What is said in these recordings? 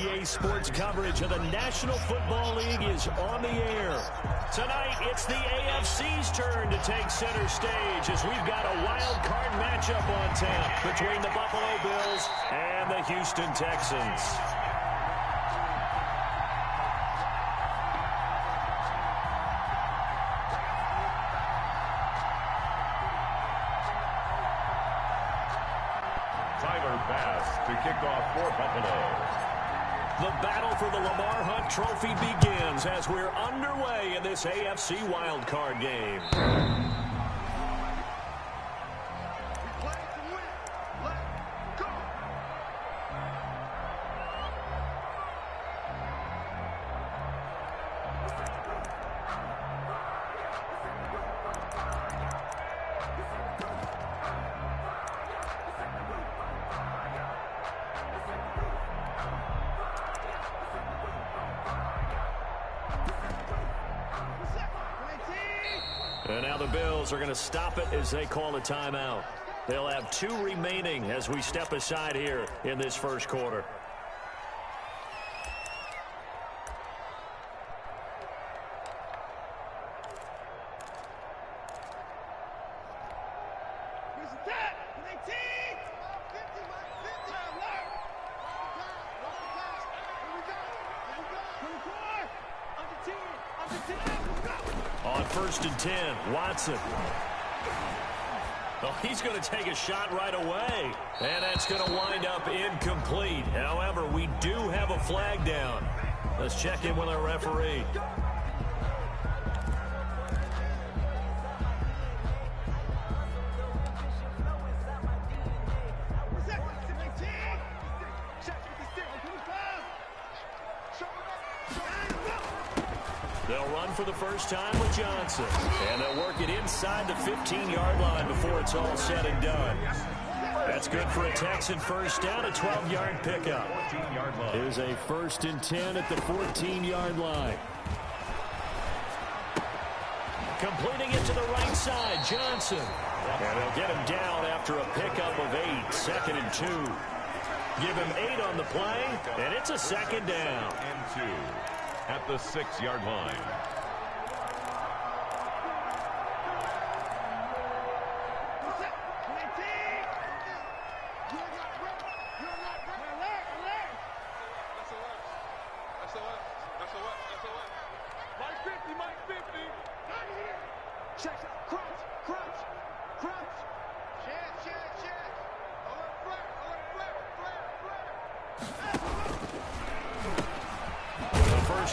EA Sports coverage of the National Football League is on the air. Tonight, it's the AFC's turn to take center stage as we've got a wild card matchup on tap between the Buffalo Bills and the Houston Texans. To kick off for Buffalo. The battle for the Lamar Hunt Trophy begins as we're underway in this AFC wildcard game. And now the Bills are going to stop it as they call a timeout. They'll have 2 remaining as we step aside here in this first quarter. On 1st and 10, Watson. Oh, he's going to take a shot right away. And that's going to wind up incomplete. However, we do have a flag down. Let's check in with our referee. They'll run for the first time with Johnson. And they'll work it inside the 15-yard line before it's all said and done. That's good for a Texan first down, a 12-yard pickup. Here's a 1st and 10 at the 14-yard line. Completing it to the right side, Johnson. And they'll get him down after a pickup of 8, 2nd and 2. Give him 8 on the play, and it's a 2nd down. And 2. At the 6-yard line.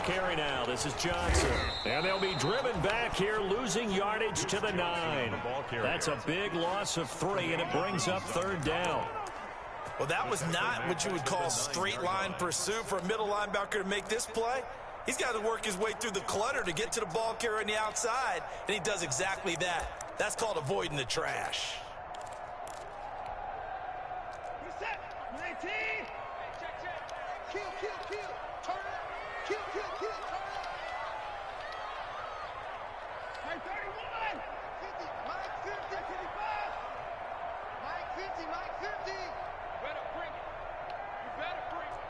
Carry now. This is Johnson. And they'll be driven back here, losing yardage to the 9. That's a big loss of 3, and it brings up 3rd down. Well, that was not what you would call straight line pursuit for a middle linebacker to make this play. He's got to work his way through the clutter to get to the ball carrier on the outside, and he does exactly that. That's called avoiding the trash. Reset. 19. Kill. Turn it. Kill. Turn it. Mike 31. 50. Mike 50. 55. Mike 50. Mike 50. Better bring it. You better bring it.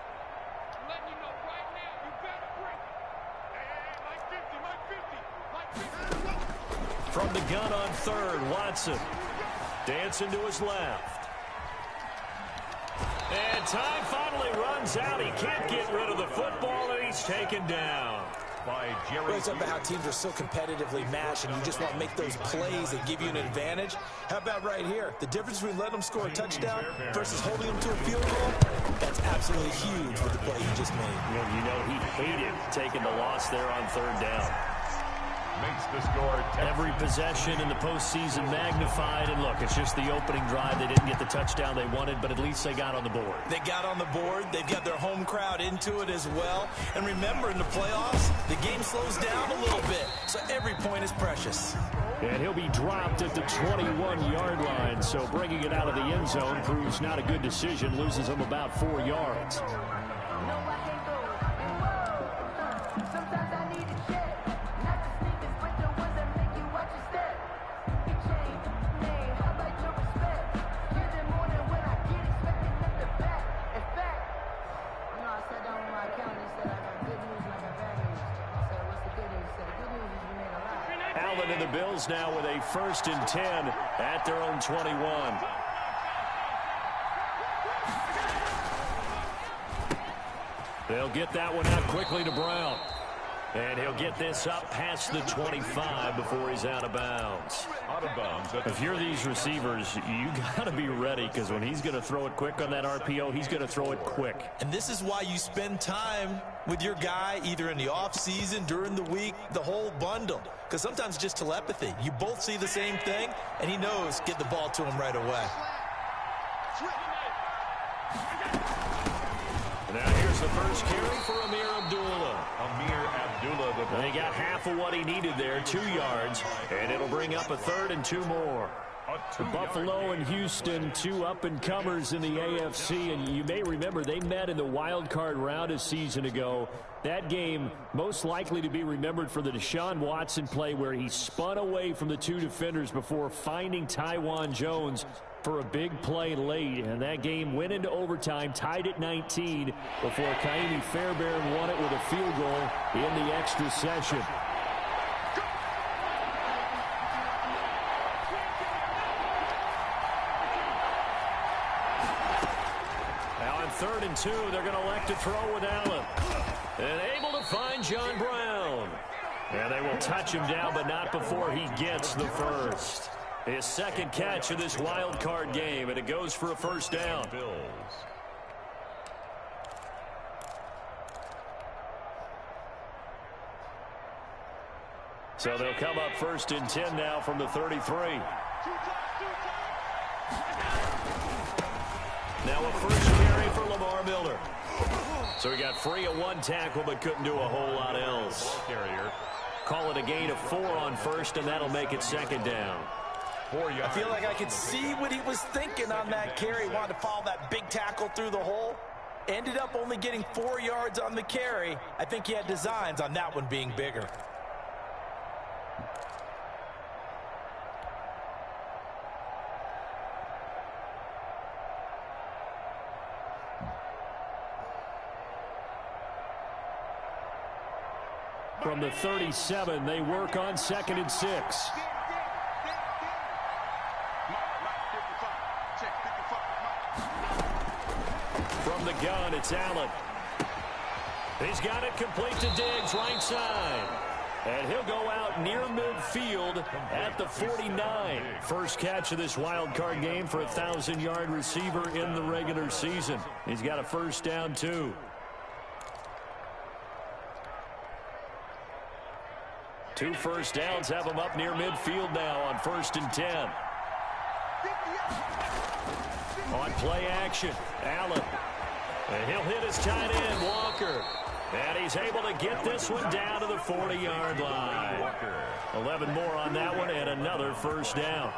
I'm letting you know right now. You better bring it. Hey, Mike 50. Mike 50. From the gun on 3rd, Watson. Dancing to his left. And time finally runs out. He can't get rid of the football, and he's taken down. By Jerry. Well, it's about how teams are so competitively matched, and you just want to make those plays that give you an advantage. How about right here? The difference between letting them score a touchdown versus holding them to a field goal, that's absolutely huge with the play he just made. Well, you know, he hated taking the loss there on 3rd down. Makes the score 10. Every possession in the postseason magnified, and look, it's just the opening drive. They didn't get the touchdown they wanted, but at least they got on the board. They got on the board. They've got their home crowd into it as well. And remember, in the playoffs, the game slows down a little bit, so every point is precious. And he'll be dropped at the 21-yard line, so bringing it out of the end zone proves not a good decision, loses him about 4 yards. and the Bills now with a 1st and 10 at their own 21. They'll get that one out quickly to Brown. And he'll get this up past the 25 before he's out of bounds. Out of bounds. If you're these receivers, you got to be ready, because when he's going to throw it quick on that RPO, he's going to throw it quick. And this is why you spend time with your guy either in the offseason, during the week, the whole bundle. Because sometimes it's just telepathy. You both see the same thing, and he knows get the ball to him right away. Now here's the first carry for Amir Abdullah. They got half of what he needed there, 2 yards, and it'll bring up a 3rd and 2 more. Buffalo and Houston, 2 up-and-comers in the AFC, and you may remember they met in the wild card round a season ago. That game most likely to be remembered for the Deshaun Watson play where he spun away from the 2 defenders before finding Tywan Jones for a big play late, and that game went into overtime, tied at 19, before Kaimi Fairbairn won it with a field goal in the extra session. Now on 3rd and 2, they're going to elect to throw with Allen. And able to find John Brown. And they will touch him down, but not before he gets the first. His 2nd catch of this wild card game, and it goes for a 1st down. So they'll come up 1st and 10 now from the 33. Now a first carry for Lamar Miller. So he got free of 1 tackle, but couldn't do a whole lot else. Call it a gain of 4 on 1st, and that'll make it 2nd down. I feel like I could see what he was thinking on that carry. Wanted to follow that big tackle through the hole. Ended up only getting 4 yards on the carry. I think he had designs on that one being bigger. From the 37, they work on 2nd and 6. From the gun, it's Allen. He's got it complete to Diggs, right side. And he'll go out near midfield at the 49. First catch of this wild card game for a 1,000-yard receiver in the regular season. He's got a 1st down, too. 2 first downs have him up near midfield now on 1st and 10. On play action, Allen. And he'll hit his tight end, Walker. And he's able to get this one down to the 40-yard line. 11 more on that one and another 1st down.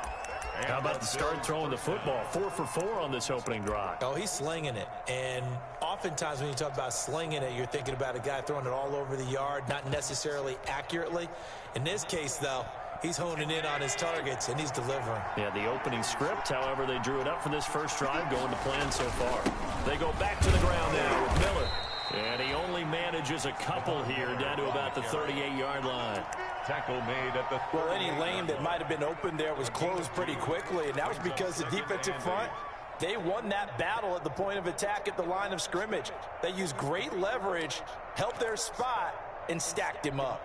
How about the start throwing the football? 4 for 4 on this opening drive. Oh, he's slinging it. And oftentimes when you talk about slinging it, you're thinking about a guy throwing it all over the yard, not necessarily accurately. In this case, though, he's honing in on his targets, and he's delivering. Yeah, the opening script, however, they drew it up for this first drive, going to plan so far. They go back to the ground now with Miller. And he only manages a couple here down to about the 38-yard line. Tackle made at the 30. Well, any lane that might have been open there was closed pretty quickly, and that was because the defensive front, they won that battle at the point of attack at the line of scrimmage. They used great leverage, helped their spot, and stacked him up.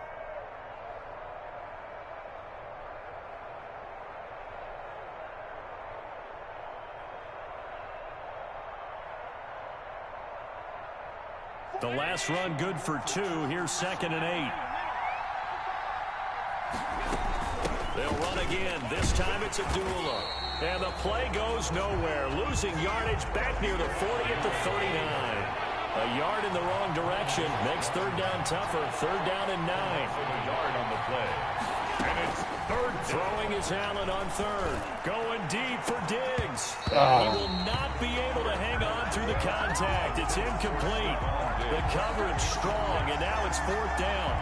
The last run good for 2. Here's 2nd and 8. They'll run again. This time it's Abdullah. And the play goes nowhere. Losing yardage back near the 40 at the 39. A yard in the wrong direction. Makes 3rd down tougher. 3rd down and 9. A yard on the play. And it's 3rd. Throwing is Allen on 3rd. Going deep for Diggs. He will not be able to hang on through the contact. It's incomplete. The coverage strong, and now it's 4th down.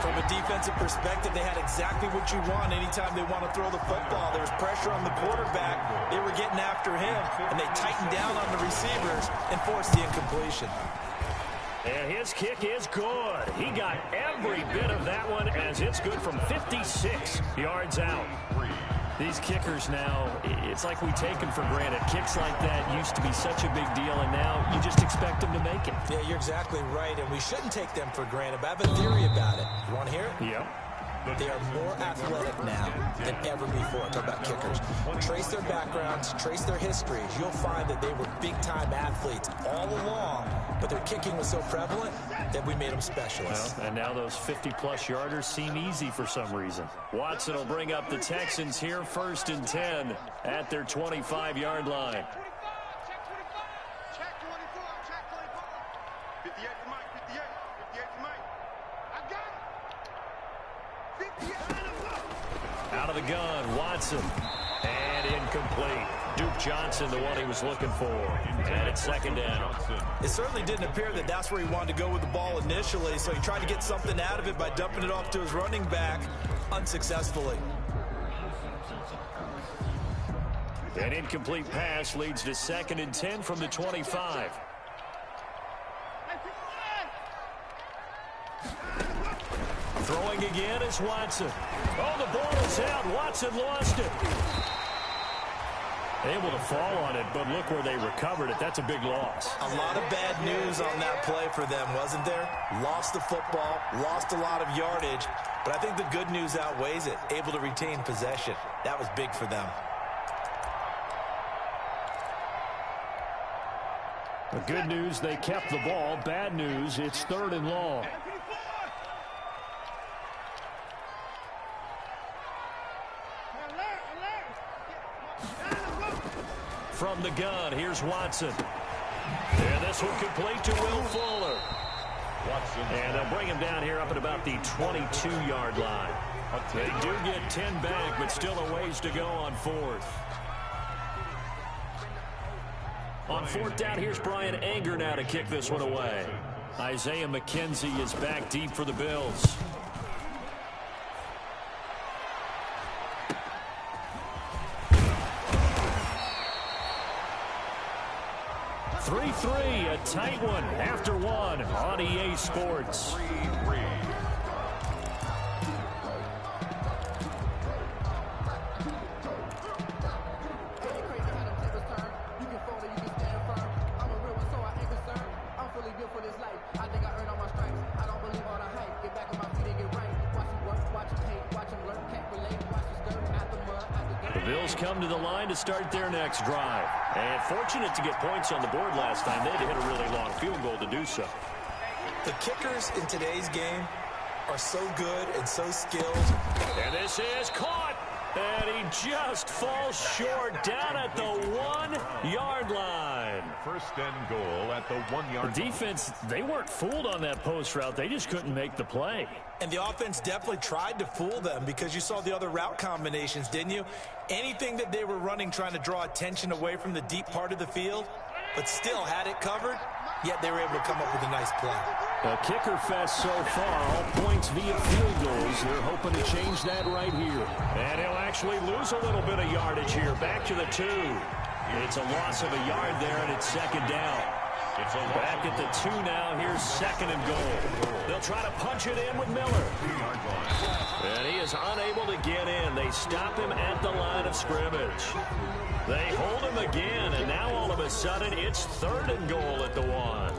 From a defensive perspective, they had exactly what you want anytime they want to throw the football. There was pressure on the quarterback. They were getting after him, and they tightened down on the receivers and forced the incompletion. And his kick is good. He got every bit of that one as it's good from 56 yards out. These kickers now, it's like we take them for granted. Kicks like that used to be such a big deal, and now you just expect them to make it. Yeah, you're exactly right, and we shouldn't take them for granted. But I have a theory about it. You want to hear it? Yep. They are more athletic now than ever before. Talk about kickers. Trace their backgrounds, trace their histories. You'll find that they were big-time athletes all along, but their kicking was so prevalent that we made them specialists. Well, and now those 50-plus yarders seem easy for some reason. Watson will bring up the Texans here, 1st and 10 at their 25-yard line. Check 24, check 24. 58 to Mike, 58 to Mike. I got it. 58 Out of the gun, Watson. And incomplete. Duke Johnson, the one he was looking for. And it's 2nd down. It certainly didn't appear that that's where he wanted to go with the ball initially, so he tried to get something out of it by dumping it off to his running back unsuccessfully. An incomplete pass leads to 2nd and 10 from the 25. Throwing again is Watson. Oh, the ball is out. Watson lost it. Able to fall on it, but look where they recovered it. That's a big loss. A lot of bad news on that play for them, wasn't there? Lost the football, lost a lot of yardage, but I think the good news outweighs it. Able to retain possession. That was big for them. The good news, they kept the ball. Bad news, it's 3rd and long. From the gun, here's Watson. And this one complete to Will Fuller. And they'll bring him down here up at about the 22-yard line. They do get 10 back, but still a ways to go on 4th. On 4th down, here's Brian Anger now to kick this one away. Isaiah McKenzie is back deep for the Bills. 3-3, a tight one after one on EA Sports. Come to the line to start their next drive. And fortunate to get points on the board last time. They had to hit a really long field goal to do so. The kickers in today's game are so good and so skilled. And this is caught. And he just falls short down at the 1-yard line. 1st and goal at the 1-yard line. The defense, they weren't fooled on that post route. They just couldn't make the play. And the offense definitely tried to fool them because you saw the other route combinations, didn't you? Anything that they were running trying to draw attention away from the deep part of the field, but still had it covered, yet they were able to come up with a nice play. A kicker fest so far, all points via field goals. They're hoping to change that right here. And he'll actually lose a little bit of yardage here. Back to the 2. It's a loss of a yard there, and it's 2nd down. Back at the 2 now. Here's 2nd and goal. They'll try to punch it in with Miller. And he is unable to get in. They stop him at the line of scrimmage. They hold him again, and now all of a sudden it's 3rd and goal at the 1.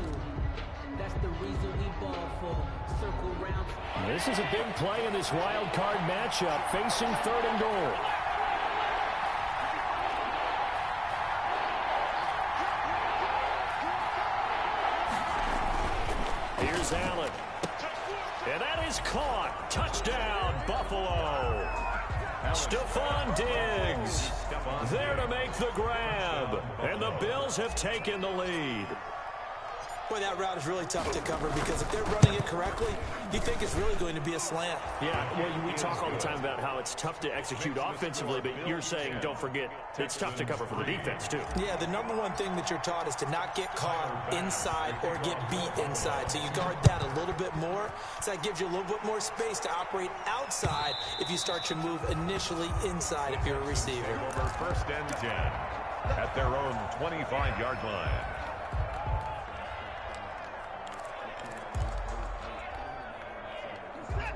That's the reason we ball for circle round. This is a big play in this wild card matchup, facing 3rd and goal. Here's Allen. And that is caught. Touchdown, Buffalo. Stephon Diggs there to make the grab. And the Bills have taken the lead. Boy, that route is really tough to cover because if they're running it correctly, you think it's really going to be a slant. Yeah, well, we talk all the time about how it's tough to execute offensively, but you're saying, don't forget, it's tough to cover for the defense, too. Yeah, the number one thing that you're taught is to not get caught inside or get beat inside. So you guard that a little bit more. So that gives you a little bit more space to operate outside if you start your move initially inside if you're a receiver. Over 1st and 10 at their own 25-yard line.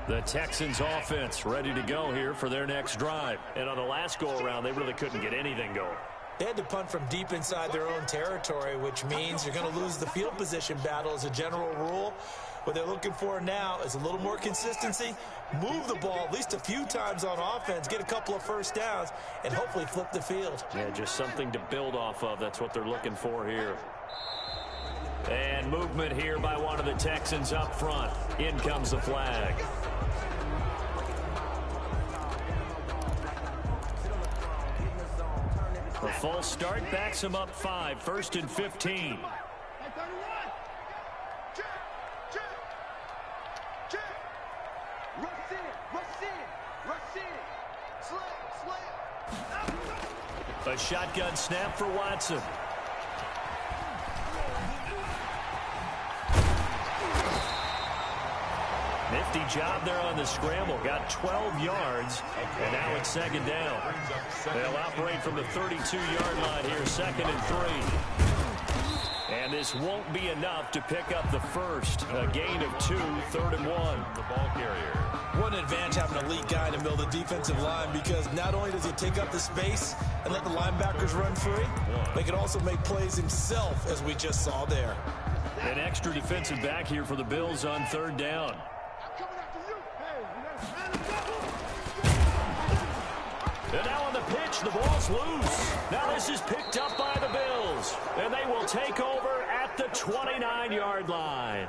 The Texans offense ready to go here for their next drive. And on the last go-around, they really couldn't get anything going. They had to punt from deep inside their own territory, which means you're going to lose the field position battle as a general rule. What they're looking for now is a little more consistency, move the ball at least a few times on offense, get a couple of first downs, and hopefully flip the field. Yeah, just something to build off of. That's what they're looking for here. And movement here by one of the Texans up front. In comes the flag. The false start backs him up 5, 1st and 15. A shotgun snap for Watson. Nifty job there on the scramble. Got 12 yards, and now it's 2nd down. They'll operate from the 32-yard line here, 2nd and 3. And this won't be enough to pick up the first. A gain of 2, 3rd and 1. The ball carrier. What an advantage having an elite guy in the middle of the defensive line, because not only does he take up the space and let the linebackers run free, but he can also make plays himself, as we just saw there. An extra defensive back here for the Bills on 3rd down. And now on the pitch, the ball's loose. Now this is picked up by the Bills, and they will take over at the 29-yard line.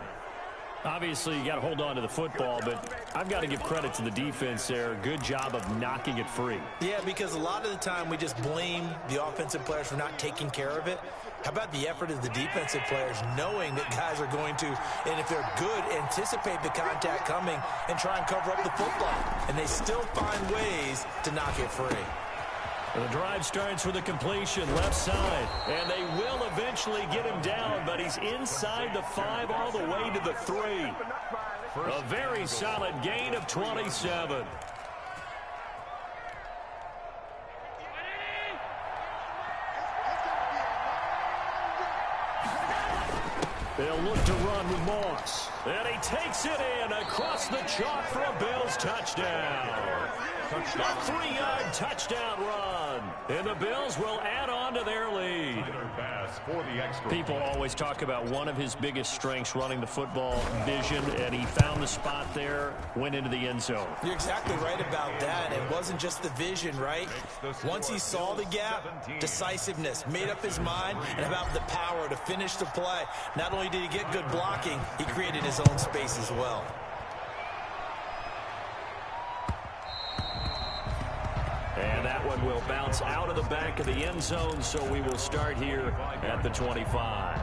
Obviously, you got to hold on to the football, but I've got to give credit to the defense there. Good job of knocking it free. Yeah, because a lot of the time we just blame the offensive players for not taking care of it. How about the effort of the defensive players knowing that guys are going to, and if they're good, anticipate the contact coming and try and cover up the football. And they still find ways to knock it free. The drive starts with a completion left side, and they will eventually get him down, but he's inside the 5 all the way to the 3. A very solid gain of 27. They'll look to run with Moss, and he takes it in across the chalk for a Bills touchdown. A 3-yard touchdown run, and the Bills will add on to their lead. People always talk about one of his biggest strengths, running the football, vision, and he found the spot there, went into the end zone. You're exactly right about that. It wasn't just the vision, right? Once he saw the gap, decisiveness, made up his mind, and about the power to finish the play. Not only did he get good blocking, he created his own space as well. And that one will bounce out of the back of the end zone, so we will start here at the 25.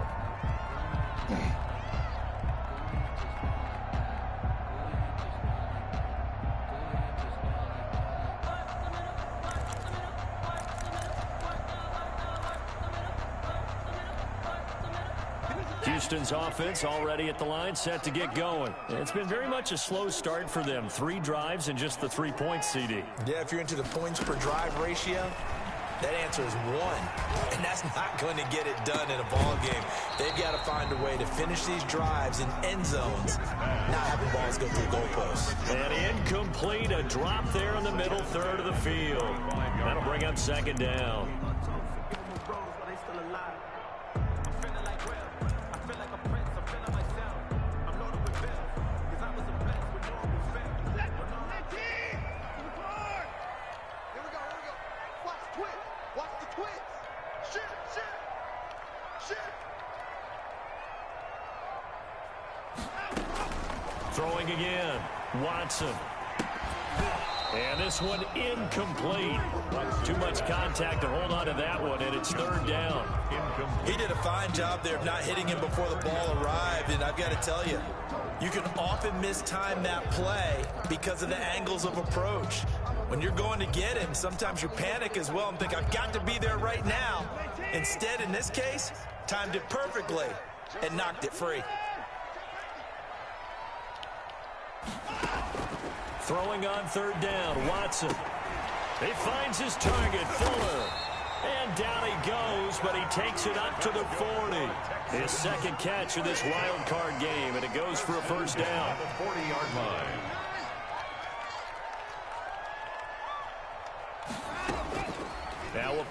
Houston's offense already at the line, set to get going. It's been very much a slow start for them. 3 drives and just the 3 points, CD. Yeah, if you're into the points per drive ratio, that answer is 1. And that's not going to get it done in a ball game. They've got to find a way to finish these drives in end zones, not having balls go through goalposts. And incomplete, a drop there in the middle third of the field. That'll bring up 2nd down. Throwing again, Watson. And this one incomplete. Too much contact to hold on to that one, and it's 3rd down. He did a fine job there of not hitting him before the ball arrived, and I've got to tell you, you can often mistime that play because of the angles of approach. When you're going to get him, sometimes you panic as well and think, I've got to be there right now. Instead, in this case, timed it perfectly and knocked it free. Throwing on 3rd down, Watson. He finds his target, Fuller. And down he goes, but he takes it up to the 40. His 2nd catch of this wild card game, and it goes for a 1st down. The 40-yard line.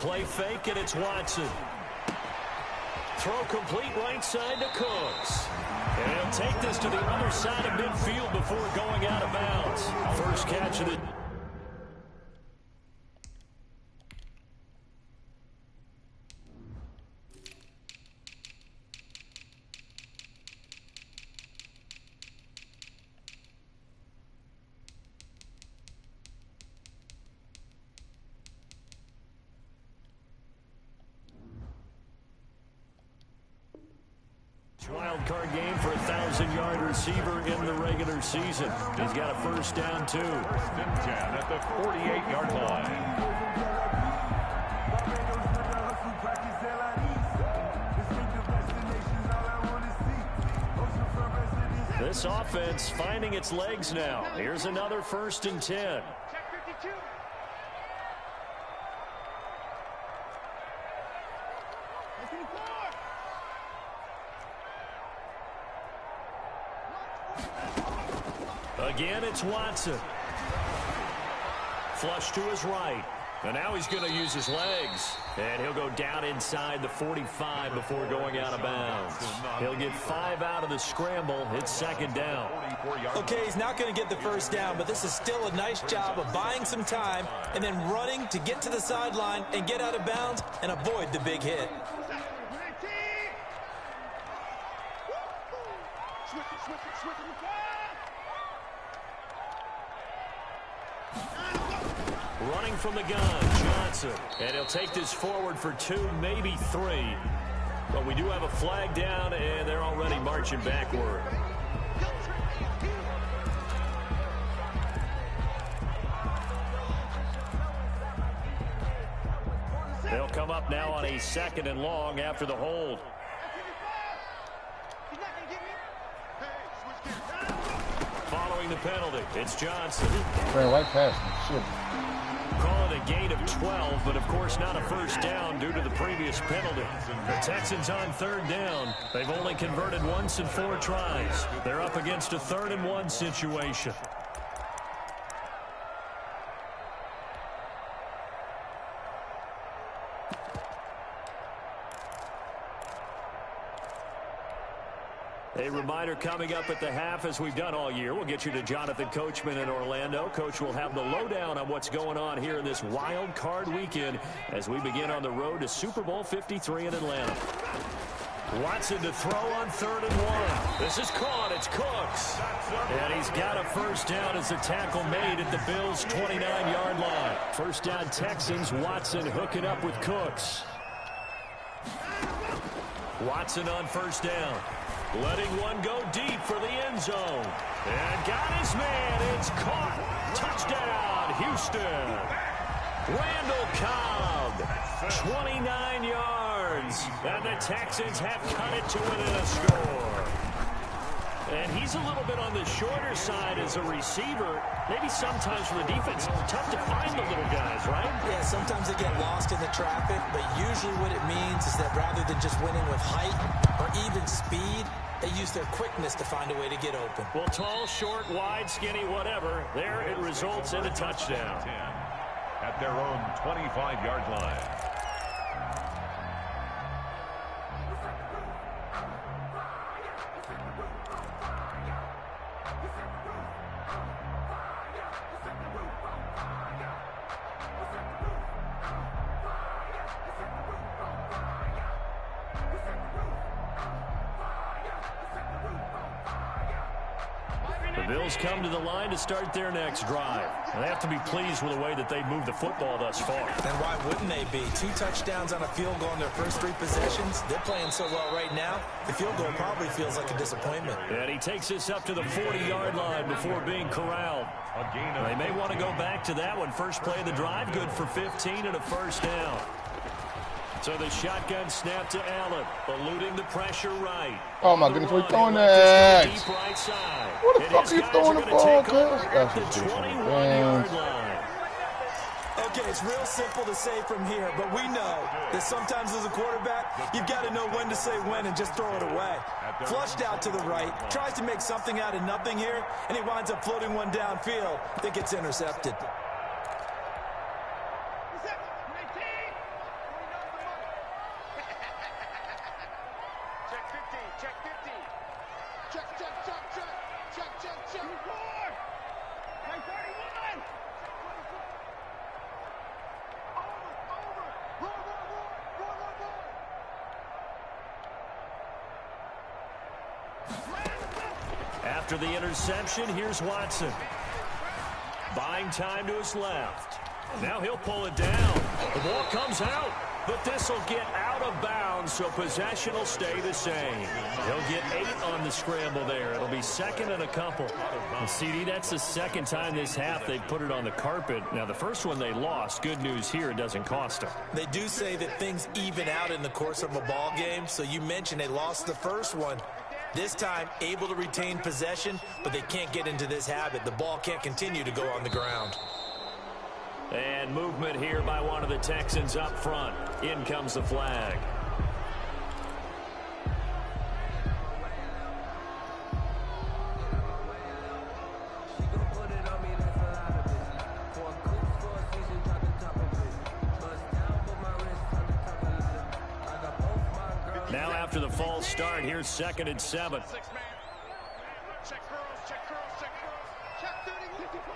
play fake, and it's Watson. Throw complete right side to Cooks. And he'll take this to the other side of midfield before going out of bounds. First catch of the... Wild card game for a 1,000-yard receiver in the regular season. He's got a first down, too. First and 10 at the 48-yard line. This offense finding its legs now. Here's another first and 10. Check 52. Again, it's Watson. Flush to his right. And now he's going to use his legs. And he'll go down inside the 45 before going out of bounds. He'll get 5 out of the scramble. It's second down. Okay, he's not going to get the first down, but this is still a nice job of buying some time and then running to get to the sideline and get out of bounds and avoid the big hit. Running from the gun, Johnson. And he'll take this forward for 2, maybe 3. But we do have a flag down, and they're already marching backward. They'll come up now on a second and long after the hold. Following the penalty, it's Johnson. Ran right past him. Shit. Call it a gain of 12, but of course not a first down due to the previous penalty. The Texans on third down. They've only converted once in 4 tries. They're up against a 3rd and 1 situation. A reminder coming up at the half, as we've done all year. We'll get you to Jonathan Coachman in Orlando. Coach will have the lowdown on what's going on here in this wild card weekend as we begin on the road to Super Bowl 53 in Atlanta. Watson to throw on 3rd and 1. This is caught. It's Cooks. And he's got a first down as the tackle made at the Bills' 29-yard line. First down Texans. Watson hooking up with Cooks. Watson on first down. Letting one go deep for the end zone. And got his man. It's caught. Touchdown, Houston. Randall Cobb, 29 yards. And the Texans have cut it to within a score. And he's a little bit on the shorter side as a receiver. Maybe sometimes for the defense, tough to find the little guys, right? Yeah, sometimes they get lost in the traffic, but usually what it means is that rather than just winning with height or even speed, they use their quickness to find a way to get open. Well, tall, short, wide, skinny, whatever, there it results in a touchdown. At their own 25-yard line. The Bills come to the line to start their next drive. And they have to be pleased with the way that they've moved the football thus far. And why wouldn't they be? 2 touchdowns on a field goal in their first 3 possessions. They're playing so well right now, the field goal probably feels like a disappointment. And he takes this up to the 40-yard line before being corralled. They may want to go back to that one. First play of the drive, good for 15 and a first down. So the shotgun snap to Allen, eluding the pressure right. Oh my goodness, we're throwing that. Deep right side. What the fuck are you throwing the ball, cuz? At the 21-yard line. Okay, it's real simple to say from here, but we know that sometimes as a quarterback, you've got to know when to say when and just throw it away. Flushed out to the right, tries to make something out of nothing here, and he winds up floating one downfield that gets intercepted. Check 15. Check, check, check, check. Check, check, check. 24. Check 31. Over. Roar. After the interception, here's Watson. Buying time to his left. Now he'll pull it down. The ball comes out, but this will get out of bounds, so possession will stay the same. He'll get 8 on the scramble there. It'll be second and a couple. And CD, that's the second time this half they've put it on the carpet. Now, the first one they lost. Good news here, it doesn't cost them. They do say that things even out in the course of a ball game, so you mentioned they lost the first one. This time, able to retain possession, but they can't get into this habit. The ball can't continue to go on the ground. And movement here by one of the Texans up front. In comes the flag. Now after the false start, here's 2nd and 7. Check curls, check curls, check curls. Check 30, 54.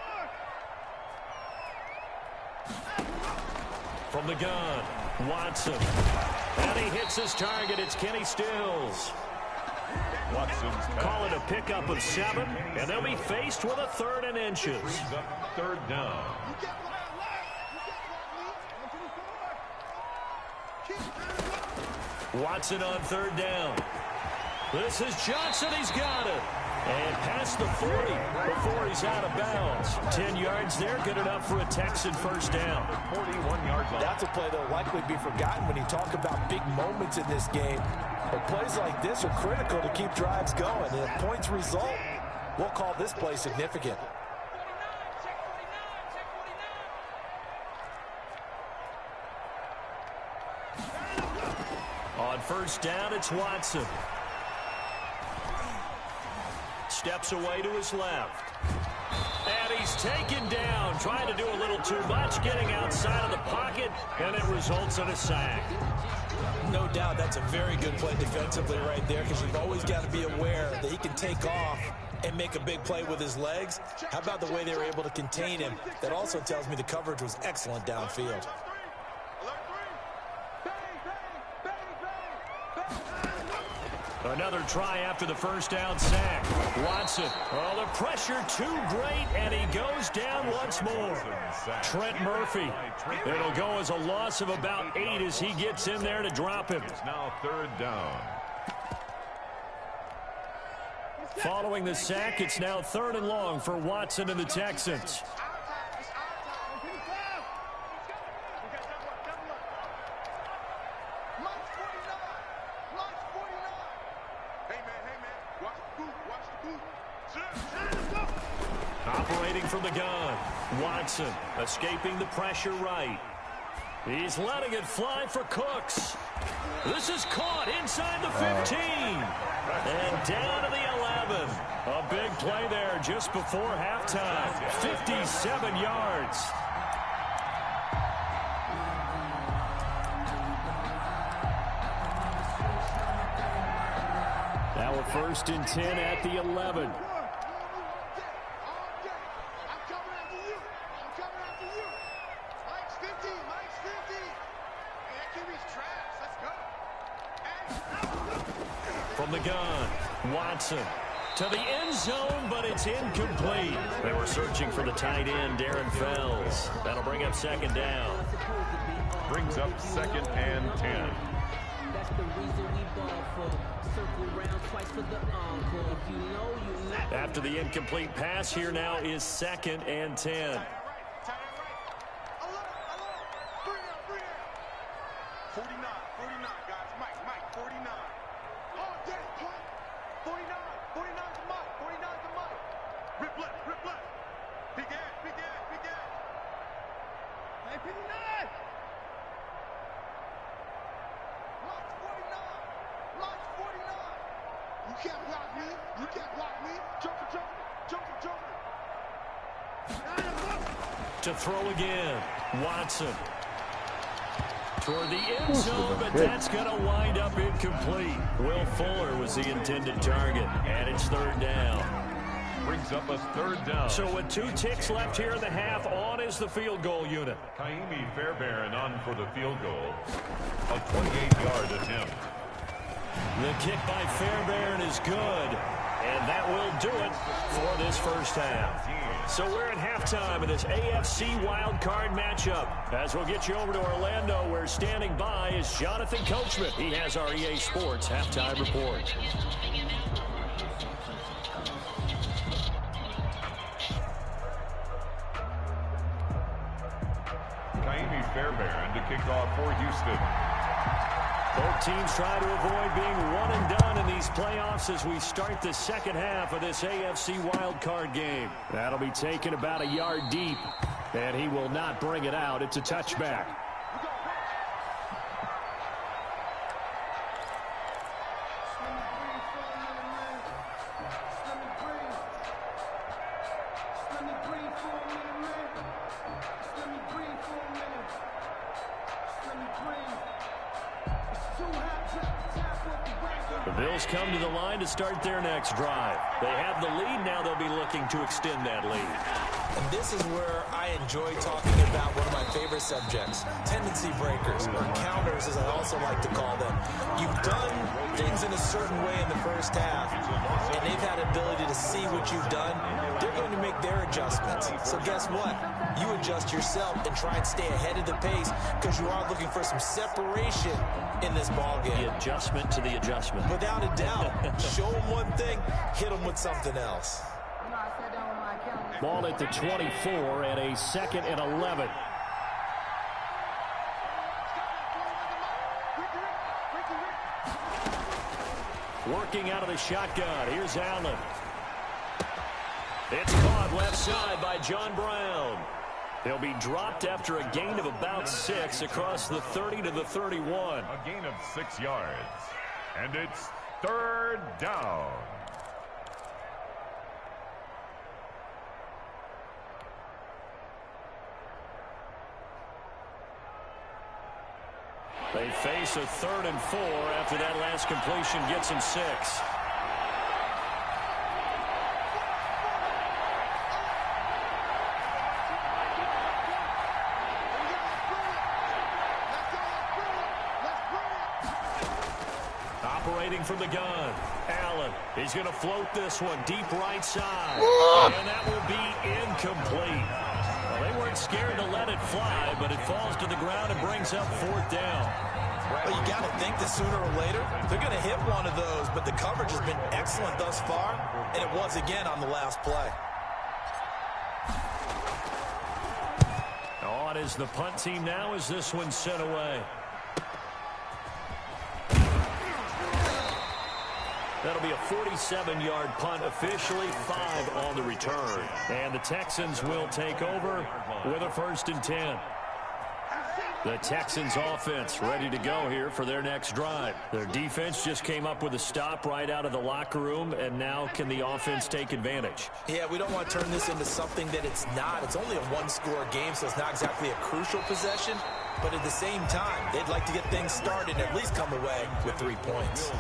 From the gun, Watson. And he hits his target. It's Kenny Stills. Watson's Call it a pickup of 7, and they'll be faced with a 3rd and inches. brings up 3rd down. Watson on 3rd down. This is Johnson. He's got it. And past the 40 before he's out of bounds. 10 yards there, good enough for a Texan first down. 41-yard line. That's a play that will likely be forgotten when you talk about big moments in this game. But plays like this are critical to keep drives going. And if points result, we'll call this play significant. On first down, it's Watson. Steps away to his left. And he's taken down, trying to do a little too much, getting outside of the pocket, and it results in a sack. No doubt that's a very good play defensively right there, because you've always got to be aware that he can take off and make a big play with his legs. How about the way they were able to contain him? That also tells me the coverage was excellent downfield. Another try after the first down sack. Watson, oh, the pressure too great, and he goes down once more. Trent Murphy. It'll go as a loss of about 8 as he gets in there to drop him. It's now 3rd down. Following the sack, it's now 3rd and long for Watson and the Texans. Operating from the gun, Watson escaping the pressure right. He's letting it fly for Cooks. This is caught inside the 15. And down to the 11. A big play there just before halftime. 57 yards. Now a 1st and 10 at the 11. From the gun, Watson to the end zone, but it's incomplete. They were searching for the tight end, Darren Fells. That'll bring up 2nd down. Brings up 2nd and 10. That's the reason we ball for. Circle round twice for the encore. If you know, you know. After the incomplete pass, here now is 2nd and 10. 49, guys. Mike, 49. Oh, damn, 49 to Mike. 49 to Mike. Rip left. Big ass. Hey, 59. Mike's 49. You can't block me. Jumper. To throw again, Watson. toward the end zone, but that's going to wind up incomplete. Will Fuller was the intended target, and it's third down. Brings up a third down. So with 2 ticks left here in the half, on is the field goal unit. Kaimi Fairbairn on for the field goal. A 28-yard attempt. The kick by Fairbairn is good, and that will do it for this first half. So we're at halftime of this AFC wildcard matchup. As we'll get you over to Orlando, where standing by is Jonathan Coachman. He has our EA Sports halftime report. Kaimi Fairbairn to kick off for Houston. Both teams try to avoid being one and done in these playoffs as we start the second half of this AFC wildcard game. That'll be taken about a yard deep, and he will not bring it out. It's a touchback. The Bills come to the line to start their next drive. They have the lead. Now they'll be looking to extend that lead. And this is where I enjoy talking about one of my favorite subjects, tendency breakers, or counters as I also like to call them. You've done things in a certain way in the first half, and they've had ability to see what you've done. They're going to make their adjustments. So guess what? You adjust yourself and try and stay ahead of the pace because you are looking for some separation in this ballgame. The adjustment to the adjustment. Without a doubt. Show them one thing, hit them with something else. Ball at the 24 and a 2nd and 11. Working out of the shotgun. Here's Allen. It's caught left side by John Brown. He'll be dropped after a gain of about 6 across the 30 to the 31. A gain of 6 yards. And it's third down. They face a 3rd and 4 after that last completion gets them 6. Operating from the gun, Allen. He's going to float this one deep right side. And that will be incomplete. Well, they weren't scared to let it fly, but it falls to the ground and brings up 4th down. Well, you got to think that sooner or later they're going to hit one of those, but the coverage has been excellent thus far, and it was again on the last play. On is the punt team now as this one's sent away. That'll be a 47-yard punt, officially 5 on the return. And the Texans will take over with a 1st and 10. The Texans offense ready to go here for their next drive. Their defense just came up with a stop right out of the locker room, and now can the offense take advantage? Yeah, we don't want to turn this into something that it's not. It's only a 1-score game, so it's not exactly a crucial possession. But at the same time, they'd like to get things started and at least come away with 3 points.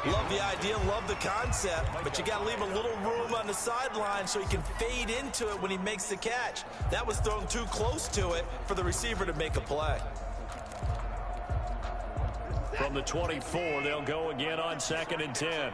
Love the idea, love the concept, but you got to leave a little room on the sideline so he can fade into it when he makes the catch. That was thrown too close to it for the receiver to make a play. From the 24, they'll go again on 2nd and 10.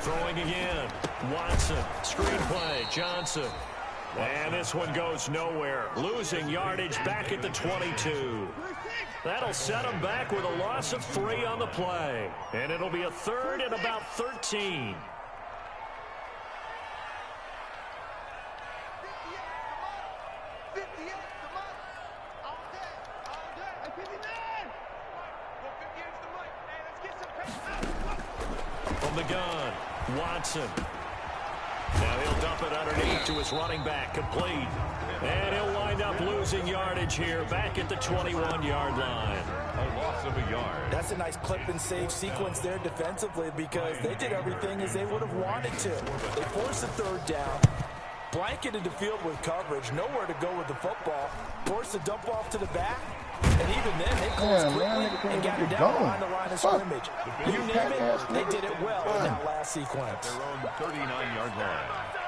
Throwing again. Watson. Screenplay. Johnson. And this one goes nowhere. Losing yardage back at the 22. That'll set them back with a loss of 3 on the play. And it'll be a 3rd and about 13. From the gun, Watson. Now he'll dump it underneath to his running back, complete. And he'll wind up losing yardage here back at the 21-yard line. A loss of a yard. That's a nice clip and save sequence there defensively because they did everything as they would have wanted to. They forced a third down, blanketed the field with coverage, nowhere to go with the football, forced a dump off to the back, and even then they closed quickly and got it down behind the line of scrimmage. You name it, they did it well in that last sequence. Their own 39-yard line.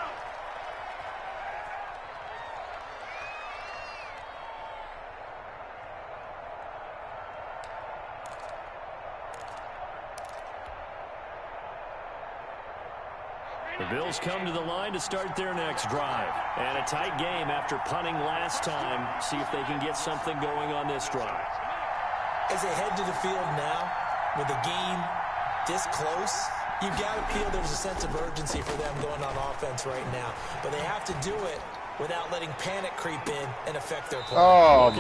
The Bills come to the line to start their next drive. And a tight game after punting last time. See if they can get something going on this drive. As they head to the field now, with the game this close, you've got to feel there's a sense of urgency for them going on offense right now. But they have to do it without letting panic creep in and affect their play. Oh,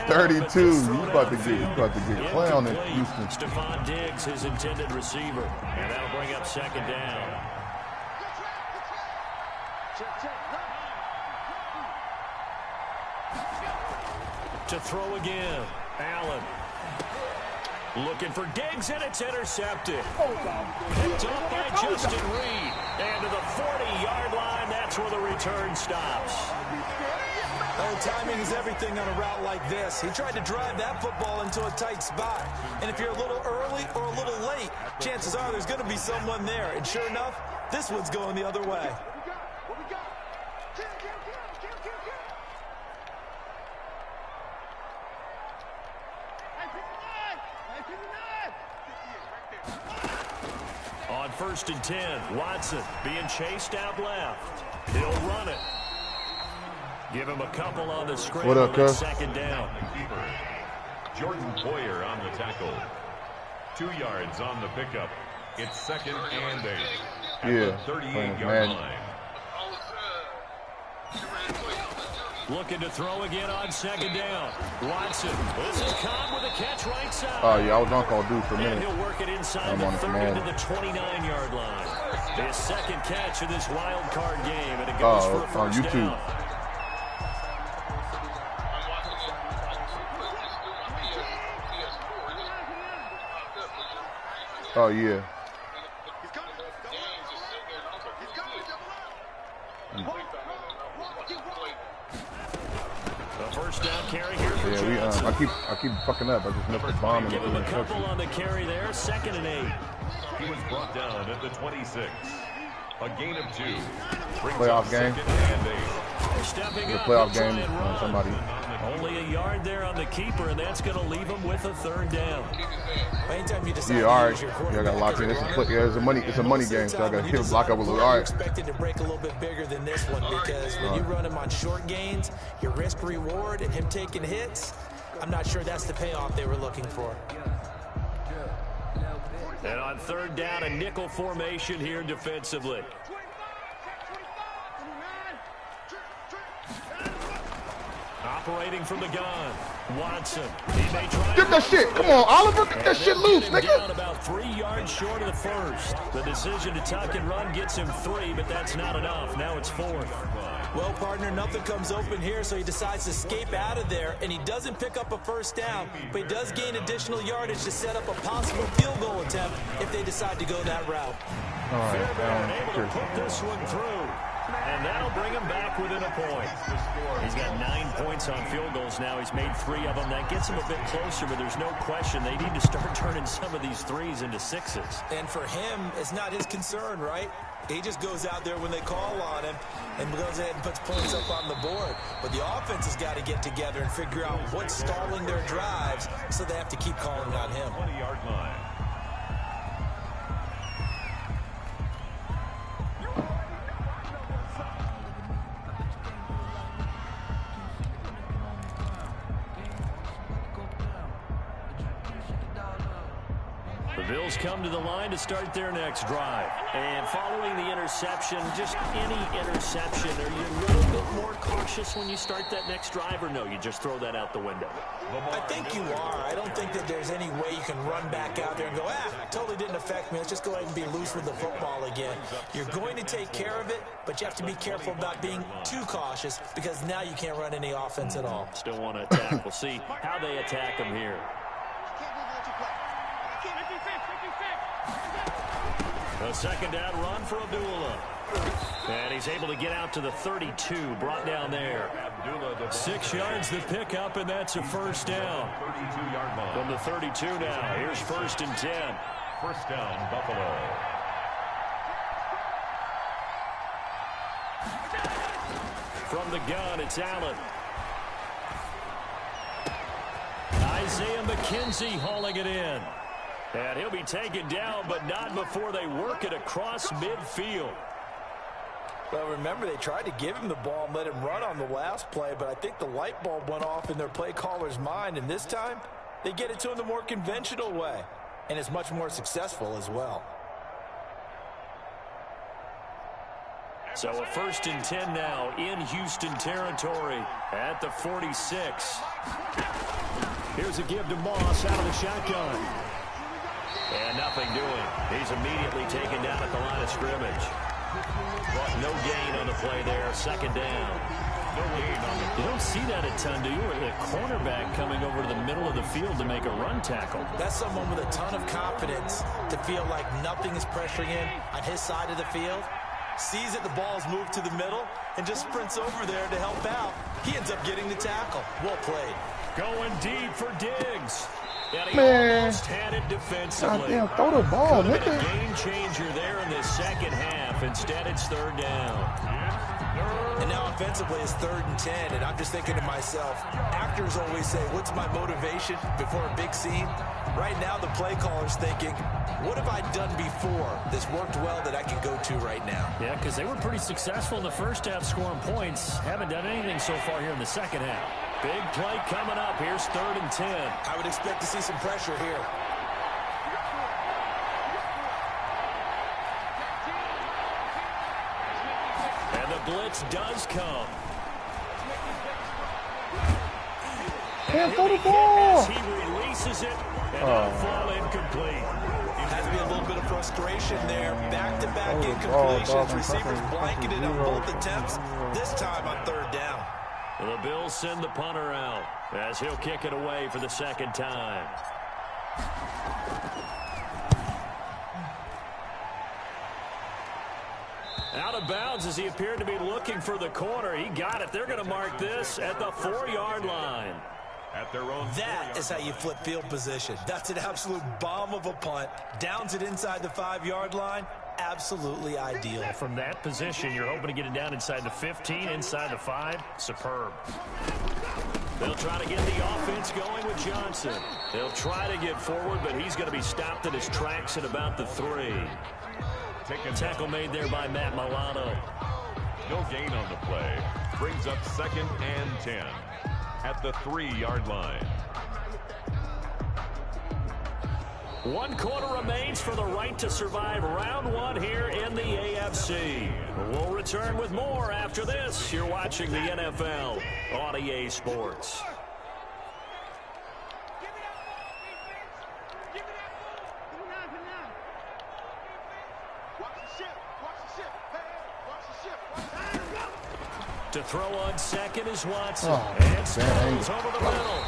32. You about to get clowned in Houston. Stephon Diggs, his intended receiver. And that'll bring up second down. To throw again. Allen. Looking for Diggs, and it's intercepted. Picked off by Justin Reed. And to the 40-yard line, that's where the return stops. Oh, timing is everything on a route like this. He tried to drive that football into a tight spot. And if you're a little early or a little late, chances are there's going to be someone there. And sure enough, this one's going the other way. On 1st and 10, Watson being chased out left. He'll run it. Give him a couple on the screen. What up, cuz? Second down. Jordan Poyer on the tackle. 2 yards on the pickup. It's 2nd and 8. At the 38-yard line. Looking to throw again on second down. Watson. This is Cobb with a catch right side. Oh, yeah, I was on call dude for a And minute. he'll work it inside I'm the on it, 30 man. to the 29-yard line. His second catch of this wild card game, and it goes for a on first YouTube. down. Oh, yeah. The first down carry here for Yeah, Johnson. I keep fucking up. I just missed the bomb and Give the him a couple interception. on the carry there. 2nd and 8. He was brought down at the 26. A gain of 2. Brings Playoff up game. 2nd and 8. Stepping The up, playoff he'll try game, and run. somebody. Only a yard there on the keeper, and that's going to leave him with a third down. Anytime you decide Yeah, all to right. use your Yeah, I quarterback got locked in. as It's a a, run, it's a money game, so I got to block up a little. All You're right. expected to break a little bit bigger than this one because when you run him on short gains, your risk reward and him taking hits, I'm not sure that's the payoff they were looking for. And on third down, a nickel formation here defensively. Operating from the gun, Watson. He may try Get that shit. Come on, Oliver. Get that shit loose, Get him down nigga. about 3 yards short of the first. The decision to tuck and run gets him 3, but that's not enough. Now it's 4th. Well, partner, nothing comes open here, so he decides to escape out of there, and he doesn't pick up a first down, but he does gain additional yardage to set up a possible field goal attempt if they decide to go that route. All right. Fairbairn able Sure. to put this one through. And that'll bring him back within a point. He's got 9 points on field goals now. He's made 3 of them. That gets him a bit closer, but there's no question they need to start turning some of these 3s into 6s. And for him, it's not his concern, right? He just goes out there when they call on him and goes ahead and puts points up on the board. But the offense has got to get together and figure out what's stalling their drives, so they have to keep calling on him. 20-yard line. The Bills come to the line to start their next drive. And following the interception, just any interception, are you a little bit more cautious when you start that next drive, or no, you just throw that out the window? I think you are. I don't think that there's any way you can run back out there and go, totally didn't affect me. Let's just go ahead and be loose with the football again. You're going to take care of it, but you have to be careful about being too cautious because now you can't run any offense at all. Still want to attack. We'll see how they attack him here. A second down run for Abdullah. And he's able to get out to the 32, brought down there. 6 yards the pickup, and that's a first down. From the 32 now, here's 1st and 10. First down, Buffalo. From the gun, it's Allen. Isaiah McKenzie hauling it in. And he'll be taken down, but not before they work it across midfield. Well, remember, they tried to give him the ball and let him run on the last play, but I think the light bulb went off in their play caller's mind, and this time they get it to him the more conventional way, and it's much more successful as well. So a 1st and 10 now in Houston territory at the 46. Here's a give to Moss out of the shotgun. And nothing doing. He's immediately taken down at the line of scrimmage. But no gain on the play there. 2nd down. No gain on the play. You don't see that a ton, do you? A cornerback coming over to the middle of the field to make a run tackle. That's someone with a ton of confidence to feel like nothing is pressuring in on his side of the field. Sees that the ball's moved to the middle and just sprints over there to help out. He ends up getting the tackle. Well played. Going deep for Diggs. And he almost had it defensively. Goddamn, throw the ball, Could have been nigga. a game changer there in the second half. Instead, it's 3rd down. And now offensively it's 3rd and 10, and I'm just thinking to myself, actors always say, what's my motivation before a big scene? Right now the play caller's thinking, what have I done before that's worked well that I can go to right now? Yeah, because they were pretty successful in the first half scoring points. Haven't done anything so far here in the second half. Big play coming up. Here's 3rd and 10. I would expect to see some pressure here. And the blitz does come. Can't throw the ball. He releases it, and that'll fall incomplete. Has to be a little bit of frustration there. Back-to-back incompletions. Receivers blanketed on both attempts. This time on 3rd down. The Bills send the punter out as he'll kick it away for the 2nd time. Out of bounds as he appeared to be looking for the corner. He got it. They're going to mark this at the 4-yard line. At their own. That is how you flip field position. That's an absolute bomb of a punt. Downs it inside the 5-yard line. Absolutely ideal. From that position, you're hoping to get it down inside the 15, inside the 5. Superb. They'll try to get the offense going with Johnson. They'll try to get forward, but he's going to be stopped in his tracks at about the 3. Tackle made there by Matt Milano. No gain on the play. Brings up 2nd and 10 at the 3-yard line. 1 quarter remains for the right to survive round 1 here in the AFC. We'll return with more after this. You're watching the NFL on EA Sports. To throw on 2nd is Watson. And Sproles over the middle.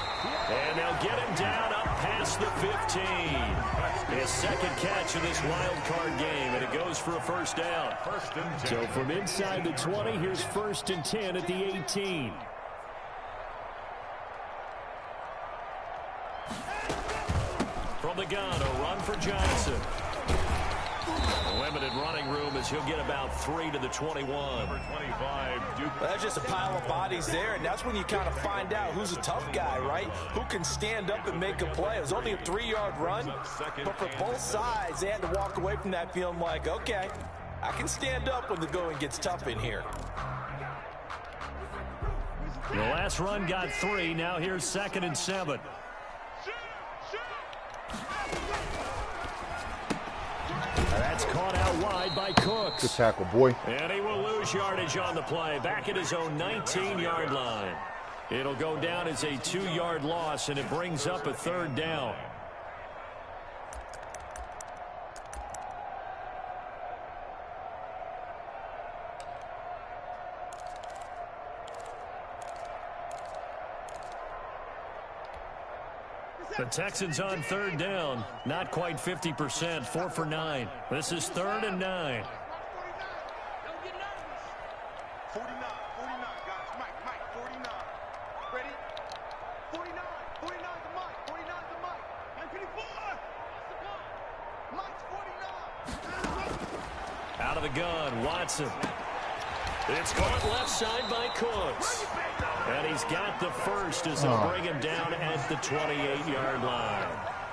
And they'll get him down up past the 15. His 2nd catch of this wild card game, and it goes for a 1st down. 1st and 10. So from inside the 20, here's 1st and 10 at the 18. From the gun, a run for Johnson. Limited running room as he'll get about 3 to the 21. Number 25, Duke. Well, that's just a pile of bodies there, and that's when you kind of find out who's a tough guy, right? Who can stand up and make a play. It was only a 3-yard run, but for both sides, they had to walk away from that feeling like, okay, I can stand up when the going gets tough in here. The last run got 3. Now here's 2nd and 7. It's caught out wide by Cooks. Good tackle, boy. And he will lose yardage on the play, back at his own 19-yard line. It'll go down as a 2-yard loss, and it brings up a 3rd down. The Texans on 3rd down, not quite 50%, 4 for 9. This is 3rd and 9. 49, guys. Mike, 49. Ready? 49 to Mike. 49 to Mike. 54. Mike's 49. Out of the gun, Watson. It's caught left side by Cooks. And he's got the first as they'll bring him down at the 28-yard line.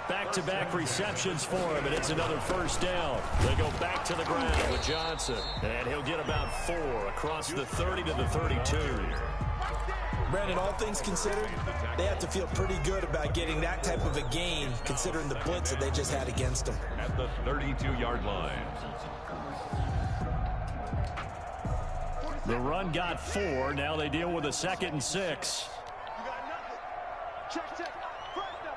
Back-to-back receptions for him, and it's another 1st down. They go back to the ground with Johnson. And he'll get about 4 across the 30 to the 32. Brandon, all things considered, they have to feel pretty good about getting that type of a gain, considering the blitz that they just had against them. At the 32-yard line. The run got 4. Now they deal with a 2nd and 6. You got nothing. Check. Break them.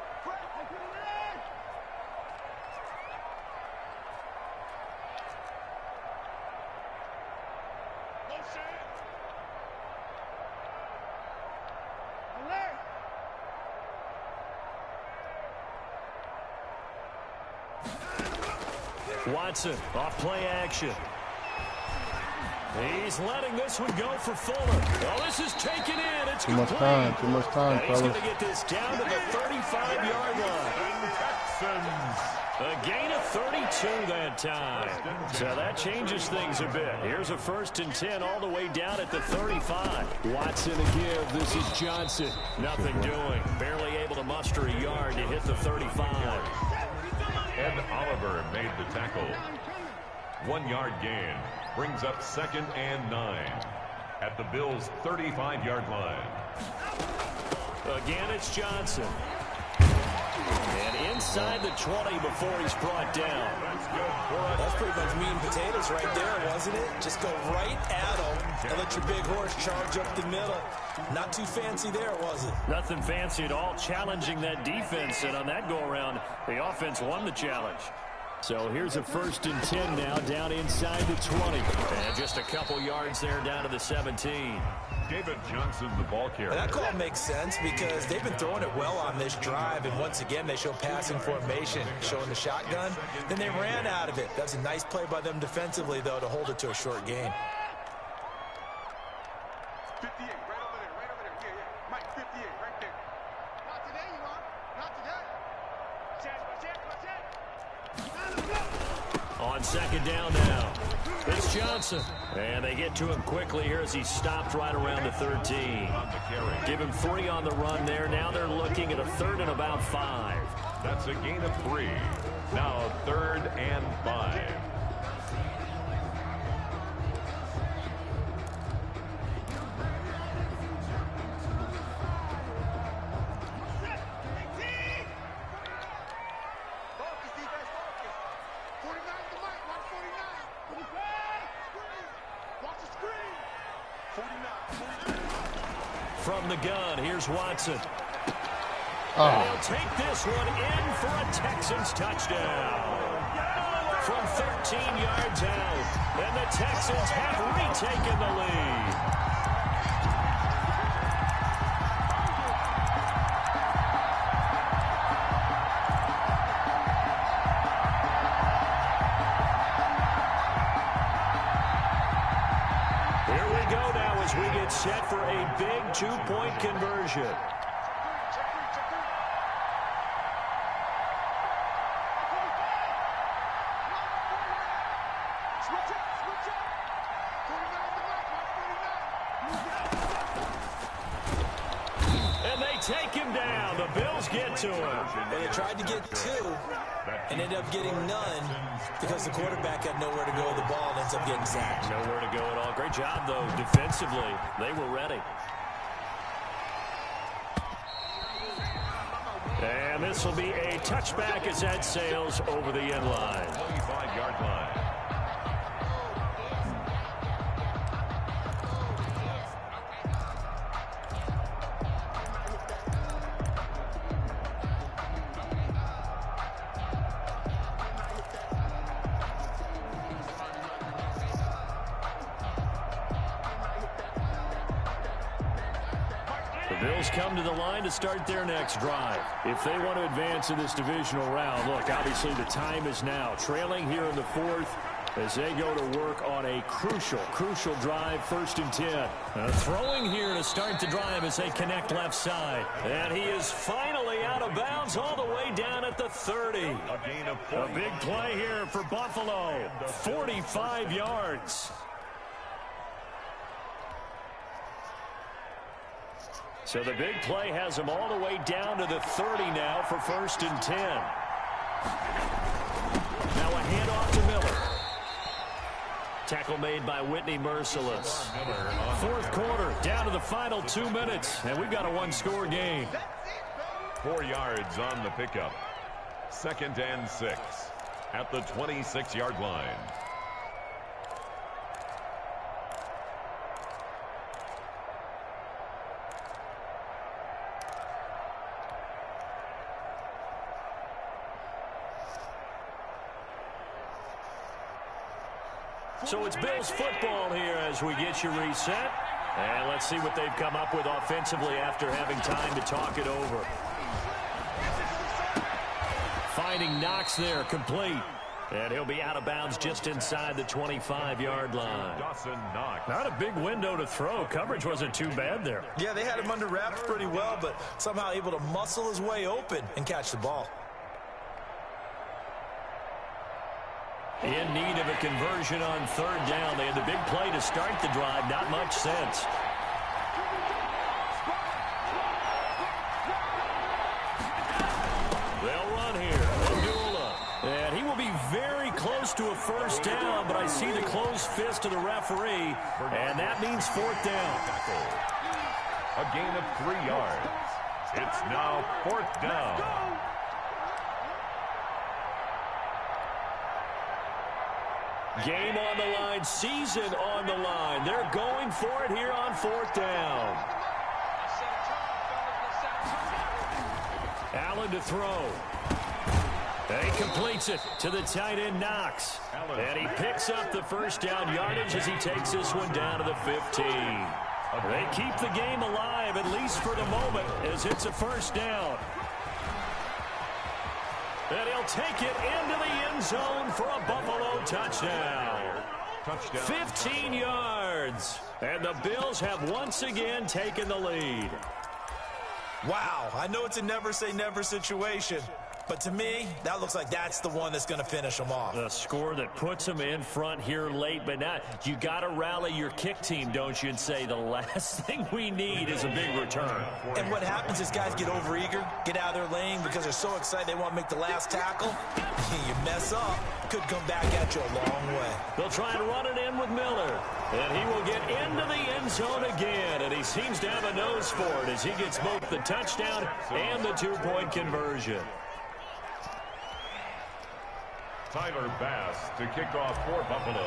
Watson off play action. He's letting this one go for Fuller. Oh, this is taken in. It's too much time, and he's fellas. going to get this down to the 35-yard line. Texans. A gain of 32 that time. So that changes things a bit. Here's a 1st and 10 all the way down at the 35. Watson to give. This is Johnson. Nothing doing. Barely able to muster a yard to hit the 35. Ed Oliver made the tackle. 1-yard gain. Brings up 2nd and 9 at the Bills' 35-yard line. Again, it's Johnson. And inside the 20 before he's brought down. That's pretty much meat and potatoes right there, wasn't it? Just go right at him and let your big horse charge up the middle. Not too fancy there, was it? Nothing fancy at all, challenging that defense. And on that go-around, the offense won the challenge. So here's a 1st and 10 now, down inside the 20. And just a couple yards there down to the 17. David Johnson, the ball carrier. And that call makes sense because they've been throwing it well on this drive. And once again, they show passing formation, showing the shotgun. Then they ran out of it. That's a nice play by them defensively, though, to hold it to a short gain. 58, right over there. Yeah. Mike, 58, right there. Not today, you are. Not today. Check. On 2nd down now, it's Johnson. And they get to him quickly here as he's stopped right around the 13. Give him 3 on the run there. Now they're looking at a 3rd and about 5. That's a gain of 3. Now 3rd and 5. From the gun, here's Watson. And he'll take this one in for a Texans touchdown. From 13 yards out, and the Texans have retaken the lead. Here we go now as we get set for a big 2-point conversion. And they take him down. The Bills get to him. And they tried to get 2 and ended up getting none because the quarterback had nowhere to go with the ball and ends up getting sacked. Nowhere to go at all. Great job, though, defensively. They were ready. And this will be a touchback as that sails over the end line. 25-yard line. The Bills come to the line to start their next drive. If they want to advance in this divisional round, look, obviously the time is now. Trailing here in the fourth as they go to work on a crucial drive, 1st and 10. Throwing here to start the drive as they connect left side. And he is finally out of bounds all the way down at the 30. A big play here for Buffalo. 45 yards. So the big play has him all the way down to the 30 now for 1st and 10. Now a handoff to Miller. Tackle made by Whitney Merciless. 4th quarter, down to the final 2 minutes, and we've got a one-score game. 4 yards on the pickup. 2nd and 6 at the 26-yard line. So it's Bills football here as we get you reset. And let's see what they've come up with offensively after having time to talk it over. Finding Knox there, complete. And he'll be out of bounds just inside the 25-yard line. Not a big window to throw. Coverage wasn't too bad there. Yeah, they had him under wraps pretty well, but somehow able to muscle his way open and catch the ball. In need of a conversion on 3rd down. They had the big play to start the drive. Not much sense. They'll run here. And he will be very close to a 1st down, but I see the closed fist of the referee, and that means 4th down. A gain of 3 yards. It's now 4th down. Game on the line, season on the line. They're going for it here on 4th down. Allen to throw. And he completes it to the tight end, Knox. And he picks up the 1st down yardage as he takes this one down to the 15. They keep the game alive, at least for the moment, as it's a 1st down. And he'll take it into the end zone for a Buffalo touchdown. 15 yards. And the Bills have once again taken the lead. Wow, I know it's a never-say-never situation, but to me, that looks like that's the one that's going to finish them off. The score that puts them in front here late, but now you got to rally your kick team, don't you, and say the last thing we need is a big return. And what happens is guys get overeager, get out of their lane because they're so excited they want to make the last tackle. You mess up, could come back at you a long way. They'll try and run it in with Miller. And he will get into the end zone again, and he seems to have a nose for it as he gets both the touchdown and the 2-point conversion. Tyler Bass to kick off for Buffalo.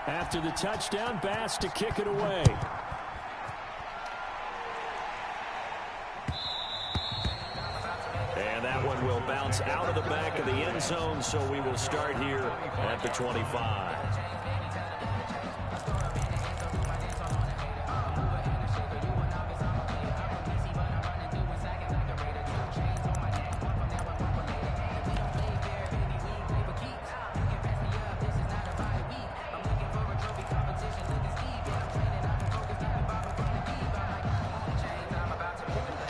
After the touchdown, Bass to kick it away. And that one will bounce out of the back of the end zone, so we will start here at the 25.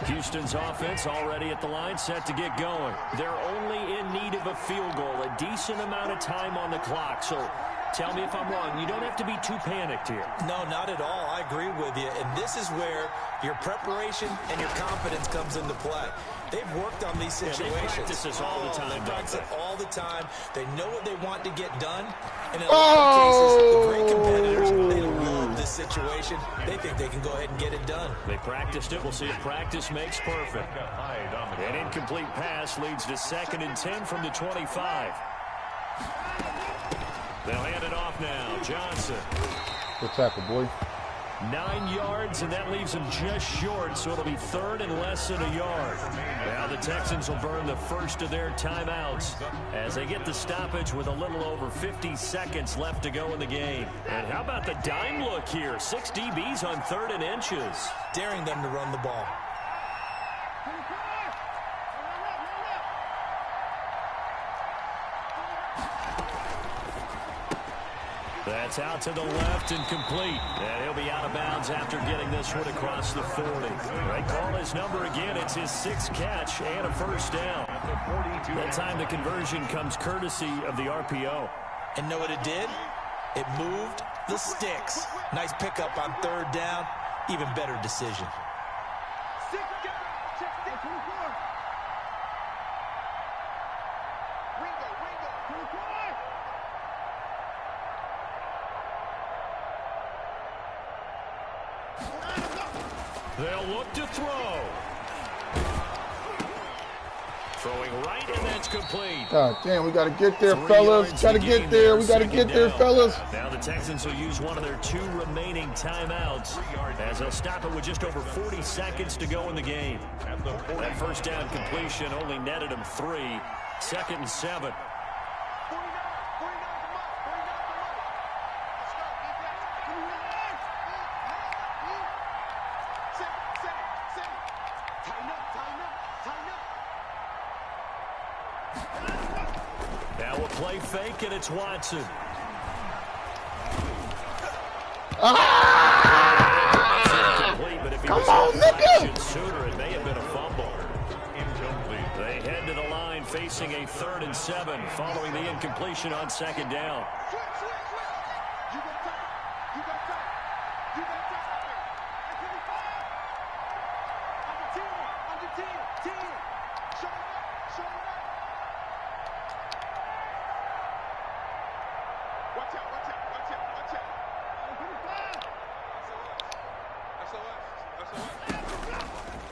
Houston's offense already at the line, set to get going. They're only in need of a field goal, a decent amount of time on the clock. So tell me if I'm wrong. You don't have to be too panicked here. No, not at all. I agree with you. And this is where your preparation and your confidence comes into play. They've worked on these situations. They practice this all the time. They practice it all the time. They know what they want to get done. And in a lot of cases, the great competitors, they love this situation. They think they can go ahead and get it done. They practiced it. We'll see if practice makes perfect. An incomplete pass leads to 2nd and 10 from the 25. They'll hand it off now. Johnson. Good tackle, boy. 9 yards, and that leaves him just short, so it'll be 3rd and less than a yard. Now the Texans will burn the first of their timeouts as they get the stoppage with a little over 50 seconds left to go in the game. And how about the dime look here? 6 DBs on 3rd and inches. Daring them to run the ball. That's out to the left and complete. And he'll be out of bounds after getting this one across the 40. They call his number again. It's his 6th catch and a first down. That time the conversion comes courtesy of the RPO. And know what it did? It moved the sticks. Nice pickup on 3rd down. Even better decision. They'll look to throw. Throwing right, and that's complete. God damn, we got to get there, fellas. Got to get there. We got to get there, fellas. Now the Texans will use one of their 2 remaining timeouts as they'll stop it with just over 40 seconds to go in the game. That first down completion only netted him 3. 2nd and 7. Play fake, and it's Watson. Come on, nigga! Sooner, it may have been a fumble. They head to the line facing a 3rd and 7 following the incompletion on 2nd down.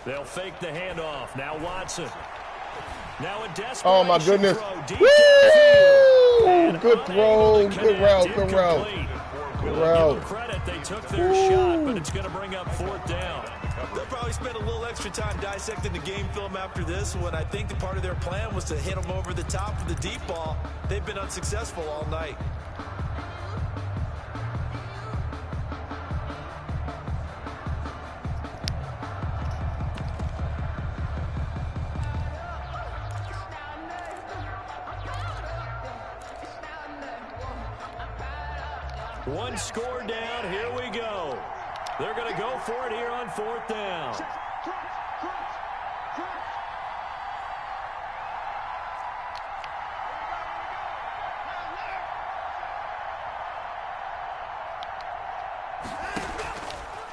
They'll fake the handoff. Now Watson. Now a desperation. Oh my goodness. Woo! Good throw. Good route. Good route. Good route. Give them credit. They took their shot, but it's going to bring up 4th down. They'll probably spend a little extra time dissecting the game film after this when I think the part of their plan was to hit them over the top for the deep ball. They've been unsuccessful all night. One score down. Here we go. They're going to go for it here on 4th down.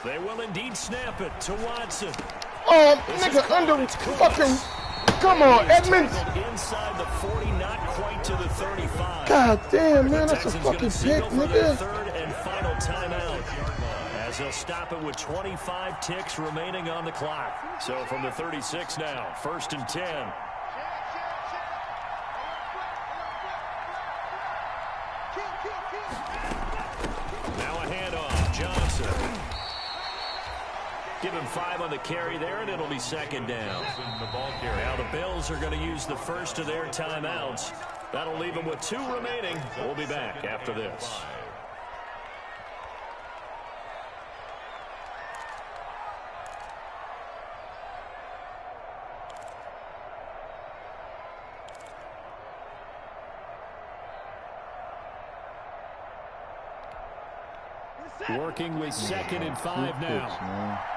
They will indeed snap it to Watson. Oh, nigga, under fucking... Come on, Edmonds. Inside the 40, not quite to the 35. God damn, man, that's a fucking pick, nigga. 3rd and final timeout. As they'll stop it with 25 ticks remaining on the clock. So from the 36 now, 1st and 10. Now a handoff, Johnson. Give him 5 on the carry there, and it'll be 2nd down. Now the Bills are going to use the first of their timeouts. That'll leave them with 2 remaining. We'll be back after this. Working with 2nd and 5 now.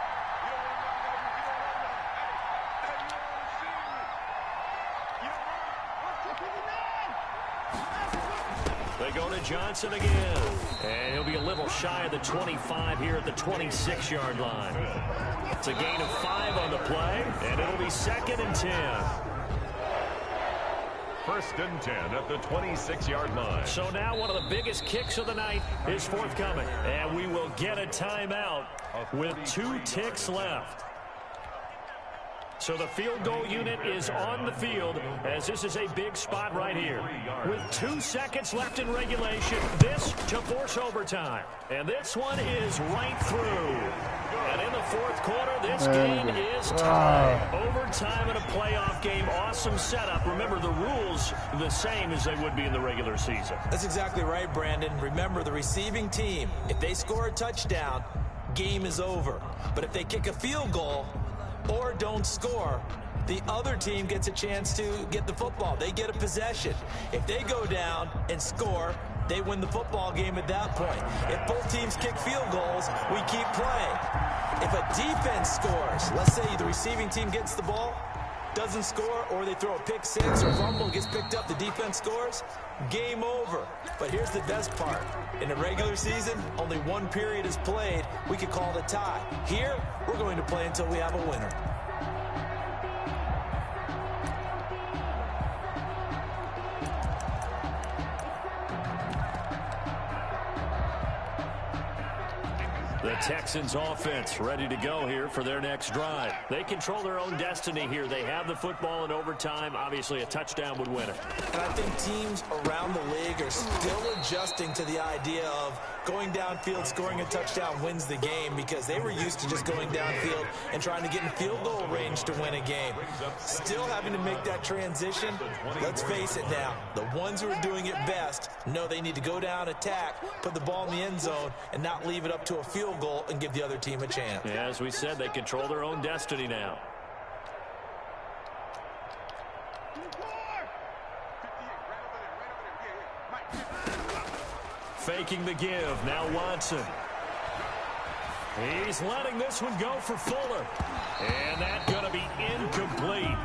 They go to Johnson again. And he'll be a little shy of the 25 here at the 26-yard line. It's a gain of 5 on the play, and it'll be 2nd and 10. 1st and 10 at the 26-yard line. So now one of the biggest kicks of the night is forthcoming. And we will get a timeout with 2 ticks left. So the field goal unit is on the field as this is a big spot right here. With 2 seconds left in regulation, this to force overtime. And this one is right through. And in the fourth quarter, this game is tied. Overtime in a playoff game. Awesome setup. Remember, the rules the same as they would be in the regular season. That's exactly right, Brandon. Remember, the receiving team, if they score a touchdown, game is over. But if they kick a field goal or don't score, the other team gets a chance to get the football. They get a possession. If they go down and score, they win the football game at that point. If both teams kick field goals, we keep playing. If a defense scores, let's say the receiving team gets the ball, doesn't score, or they throw a pick six or fumble, gets picked up, the defense scores, game over. But here's the best part. In the regular season, only 1 period is played. We could call it a tie. Here, we're going to play until we have a winner. The Texans offense ready to go here for their next drive. They control their own destiny here. They have the football in overtime. Obviously, a touchdown would win it. And I think teams around the league are still adjusting to the idea of going downfield, scoring a touchdown wins the game, because they were used to just going downfield and trying to get in field goal range to win a game. Still having to make that transition. Let's face it now, the ones who are doing it best know they need to go down, attack, put the ball in the end zone, and not leave it up to a field goal and give the other team a chance. Yeah, as we said, they control their own destiny now. Faking the give, now Watson. He's letting this one go for Fuller. And that's going to be incomplete.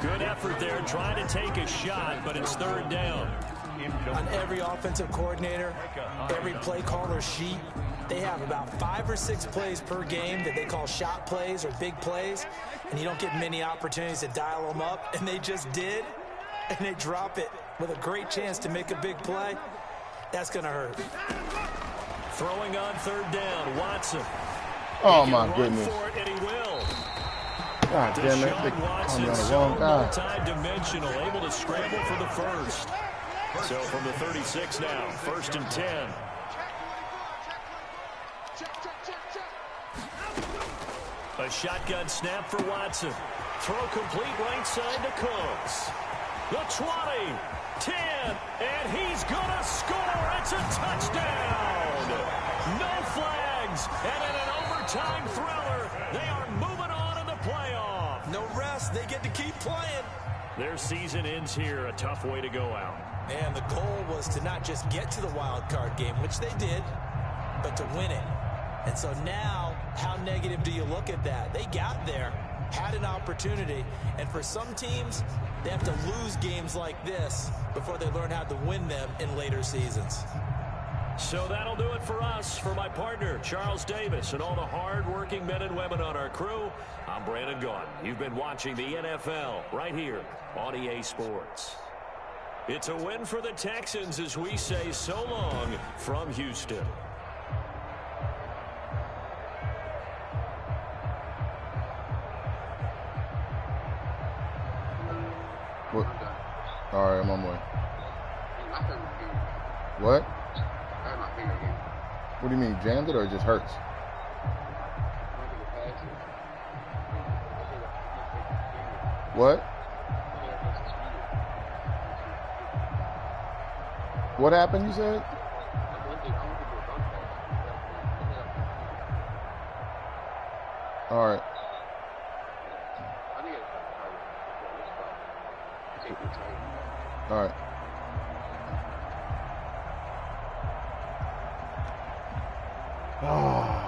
Good effort there, trying to take a shot, but it's third down. On every offensive coordinator, every play caller sheet, they have about 5 or 6 plays per game that they call shot plays or big plays, and you don't get many opportunities to dial them up, and they just did, and they drop it with a great chance to make a big play. That's going to hurt. Throwing on third down, Watson. Oh, my goodness. For it, and he will. God damn it. They Watson, on the so wrong guy. multi-dimensional, able to scramble for the first. So from the 36 now, 1st and 10. A shotgun snap for Watson. Throw complete right side to Cooks. The 20, 10, and he's going to score. It's a touchdown. No flags, and in an overtime thriller, they are moving on in the playoff. No rest. They get to keep playing. Their season ends here. A tough way to go out. And the goal was to not just get to the wild card game, which they did, but to win it. And so now, how negative do you look at that? They got there, had an opportunity, and for some teams, they have to lose games like this before they learn how to win them in later seasons. So that'll do it for us. For my partner, Charles Davis, and all the hard-working men and women on our crew, I'm Brandon Gaudin. You've been watching the NFL right here on EA Sports. It's a win for the Texans as we say so long from Houston. What? All right, I'm on my way. What? What do you mean, jammed it or it just hurts? What? What happened, you said? All right. All right. Oh.